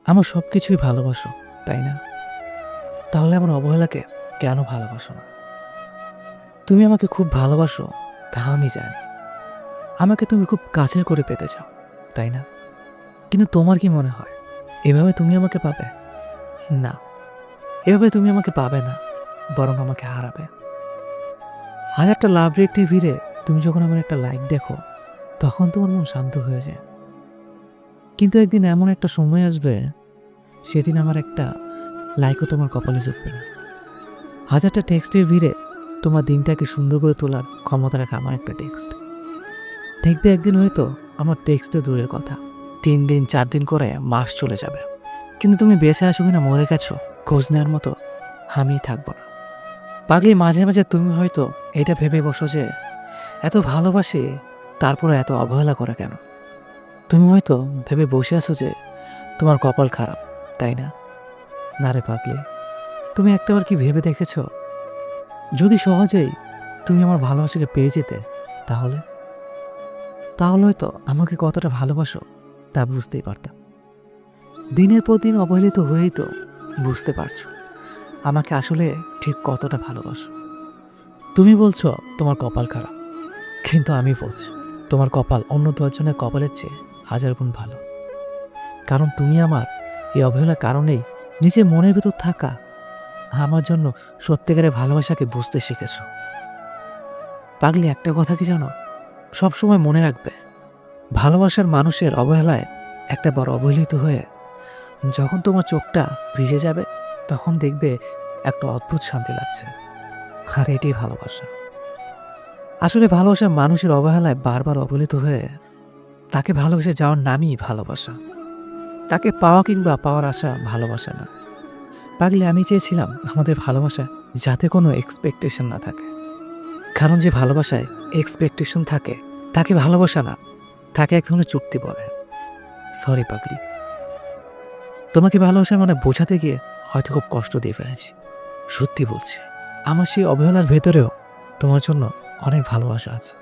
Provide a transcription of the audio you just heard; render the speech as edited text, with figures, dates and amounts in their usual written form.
আমার সব কিছুই ভালোবাসো, তাই না? তাহলে আমার অবহেলাকে কেন ভালোবাসো না? তুমি আমাকে খুব ভালোবাসো, তা আমি জানি। আমাকে তুমি খুব কাছের করে পেতে চাও, তাই না? কিন্তু তোমার কি মনে হয় এভাবে তুমি আমাকে পাবে? না, এভাবে তুমি আমাকে পাবে না, বরং আমাকে হারাবে। হাজারটা লাভ রেখে ভিড়ে তুমি যখন আমার একটা লাইক দেখো, তখন তোমার মন শান্ত হয়ে যায়। কিন্তু একদিন এমন একটা সময় আসবে, সেদিন আমার একটা লাইকও তোমার কপালে জুটবে না। হাজারটা টেক্সটের ভিড়ে তোমার দিনটাকে সুন্দর করে তোলার ক্ষমতা রাখে আমার একটা টেক্সট। দেখবে একদিন হয়তো আমার টেক্সটও দূরের কথা, 3 দিন 4 দিন করে মাস চলে যাবে, কিন্তু তুমি বেঁচে আছো কিনা মরে গেছো খোঁজ নেওয়ার মতো আমিই থাকবো না। পাগলি, মাঝে মাঝে তুমি হয়তো এটা ভেবে বসো যে এত ভালোবাসি, তারপরে এত অবহেলা করে কেন? তুমি হয়তো ভেবে বসে আছো যে তোমার কপাল খারাপ, তাই না? না রে পাগলি, তুমি একটাবার কি ভেবে দেখেছো, যদি সহজেই তুমি আমার ভালোবাসাকে পেয়ে যেতে, তাহলে তাহলে হয়তো আমাকে কতটা ভালোবাসো তা বুঝতেই পারতাম। দিনের পর দিন অবহেলিত হয়েই তো বুঝতে পারছো আমাকে আসলে ঠিক কতটা ভালোবাসো। তুমি বলছো তোমার কপাল খারাপ, কিন্তু আমি বলছি তোমার কপাল অন্য 10 জনের কপালের চেয়ে 1000 গুণ ভালো। কারণ তুমি আমার এই অবহেলার কারণেই নিজের মনের ভেতর থাকা আমার জন্য সত্যিকারের ভালোবাসাকে বুঝতে শিখেছো। পাগলি, একটা কথা কি জানো, সবসময় মনে রাখবে, ভালোবাসার মানুষের অবহেলায় একটা বার অবহেলিত হয়ে যখন তোমার চোখটা ভিজে যাবে, তখন দেখবে একটা অদ্ভুত শান্তি লাগছে। আর এটাই ভালোবাসা। আসলে ভালোবাসার মানুষের অবহেলায় বারবার অবহেলিত হয়ে তাকে ভালোবেসে যাওয়ার নামই ভালোবাসা। তাকে পাওয়া কিংবা পাওয়ার আশা ভালোবাসা না। পাগলি, আমি চেয়েছিলাম আমাদের ভালোবাসা যাতে কোনো এক্সপেকটেশন না থাকে। কারণ যে ভালোবাসায় এক্সপেকটেশন থাকে তাকে ভালোবাসা না, তাকে এক ধরনের চুক্তি বলে। সরি পাগলি, তোমাকে ভালোবাসার মানে বোঝাতে গিয়ে হয়তো খুব কষ্ট দিয়ে ফেলেছি। সত্যি বলছি, আমার সেই অবহেলার ভেতরেও তোমার জন্য অনেক ভালোবাসা আছে।